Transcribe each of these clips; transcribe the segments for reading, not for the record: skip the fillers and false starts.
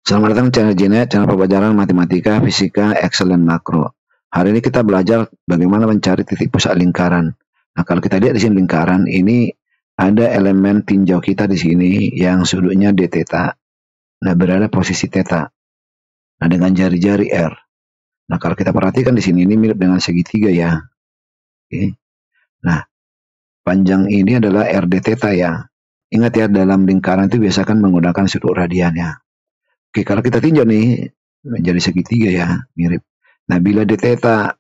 Selamat datang di channel Jinet, channel pembelajaran matematika, fisika, Excel, dan makro. Hari ini kita belajar bagaimana mencari titik pusat lingkaran. Nah, kalau kita lihat di sini lingkaran ini ada elemen tinjau kita di sini yang sudutnya d theta. Nah, berada posisi theta. Nah, dengan jari-jari R. Nah, kalau kita perhatikan di sini ini mirip dengan segitiga ya. Oke. Nah, panjang ini adalah RD theta ya. Ingat ya, dalam lingkaran itu biasakan menggunakan sudut radian ya. Oke, kalau kita tinjau nih menjadi segitiga ya, mirip. Nah, bila d theta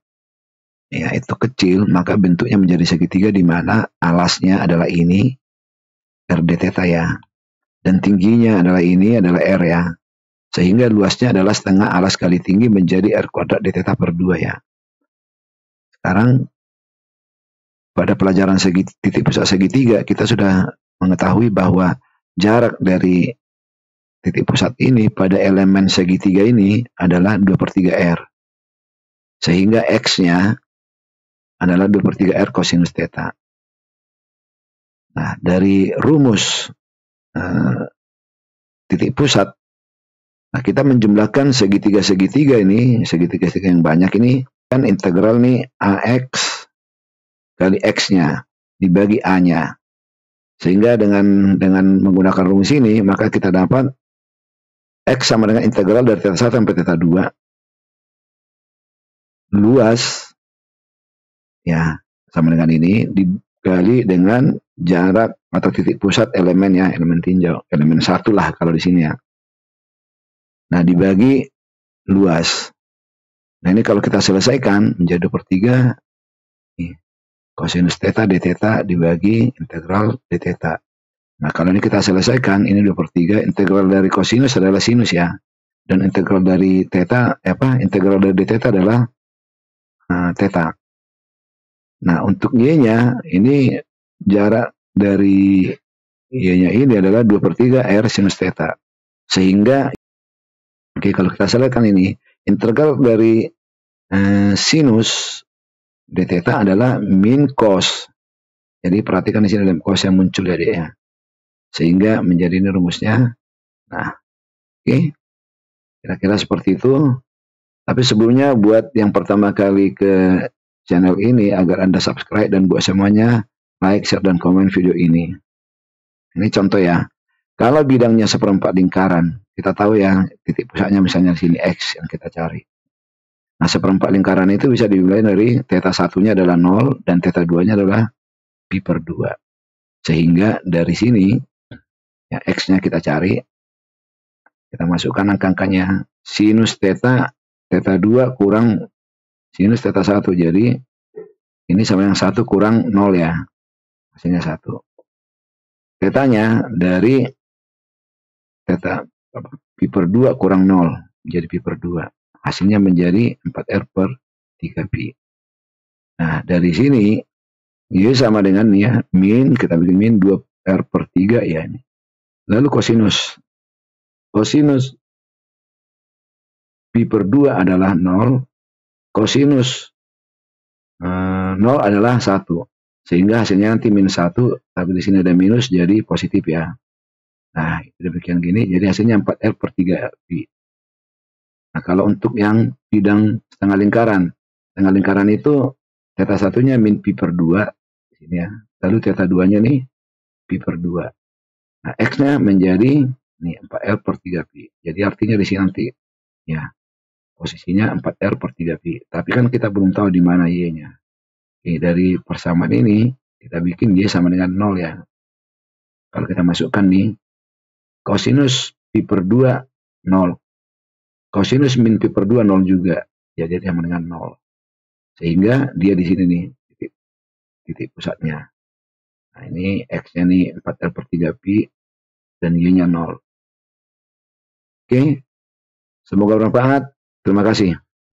ya itu kecil, maka bentuknya menjadi segitiga di mana alasnya adalah ini RD theta ya. Dan tingginya adalah ini adalah R ya. Sehingga luasnya adalah setengah alas kali tinggi menjadi R kuadrat d theta per 2 ya. Sekarang pada pelajaran titik pusat segitiga kita sudah mengetahui bahwa jarak dari titik pusat ini pada elemen segitiga ini adalah 2/3 R. Sehingga X-nya adalah 2/3 R cosinus theta. Nah, dari rumus titik pusat, nah kita menjumlahkan segitiga-segitiga ini, segitiga-segitiga yang banyak ini, kan integral nih AX kali X-nya dibagi A-nya. Sehingga dengan menggunakan rumus ini, maka kita dapat X sama dengan integral dari theta 1 sampai theta 2. Luas, ya, sama dengan ini, dikali dengan jarak atau titik pusat elemen ya, elemen tinjau. Elemen 1 lah kalau di sini ya. Nah, dibagi luas. Nah, ini kalau kita selesaikan menjadi 2/3 cosinus theta d theta dibagi integral d theta. Nah, kalau ini kita selesaikan, ini 2/3, integral dari cosinus adalah sinus ya. Dan integral dari theta, integral dari d theta adalah theta. Nah, untuk y-nya, ini jarak dari y-nya ini adalah 2/3 R sinus theta. Sehingga, oke, kalau kita selesaikan ini, integral dari sinus d theta adalah min cos. Jadi perhatikan di sini ada cos yang muncul ya, ya. Sehingga menjadi ini rumusnya. Nah, oke. Kira-kira seperti itu. Tapi sebelumnya buat yang pertama kali ke channel ini, agar Anda subscribe dan buat semuanya like, share, dan komen video ini. Ini contoh ya. Kalau bidangnya 1/4 lingkaran, kita tahu ya titik pusatnya misalnya di sini X yang kita cari. Nah, 1/4 lingkaran itu bisa dimulai dari theta 1-nya adalah 0 dan theta 2-nya adalah pi per 2. Sehingga dari sini, ya X-nya kita cari, kita masukkan angka-angkanya. Sinus theta 2 kurang sinus theta 1. Jadi, ini sama yang 1 kurang 0 ya. Hasilnya 1. Tetanya dari theta pi per 2 kurang 0. Jadi pi per 2. Hasilnya menjadi 4R per 3 pi. Nah, dari sini, ini sama dengan ya, min, kita bikin min 2R per 3 ya ini. Lalu cosinus. Cosinus pi per 2 adalah 0. Cosinus 0 adalah 1. Sehingga hasilnya nanti minus 1, tapi di sini ada minus, jadi positif ya. Nah, itu demikian gini, jadi hasilnya 4R per 3 pi. Nah, kalau untuk yang bidang setengah lingkaran itu theta 1-nya min pi per 2 di sini ya. Lalu theta 2-nya nih pi per 2. Nah, X-nya menjadi nih 4R per 3 pi. Jadi artinya di sini nanti ya posisinya 4R per 3 pi. Tapi kan kita belum tahu di mana Y-nya. Oke, dari persamaan ini kita bikin Y sama dengan 0 ya. Kalau kita masukkan nih cosinus pi per 2 0. Cosinus min pi per 2 0 juga. Ya, jadi sama dengan 0. Sehingga dia di sini nih titik pusatnya. Nah, ini X-nya nih 4R per 3 pi dan Y-nya 0. Oke. Semoga bermanfaat. Terima kasih.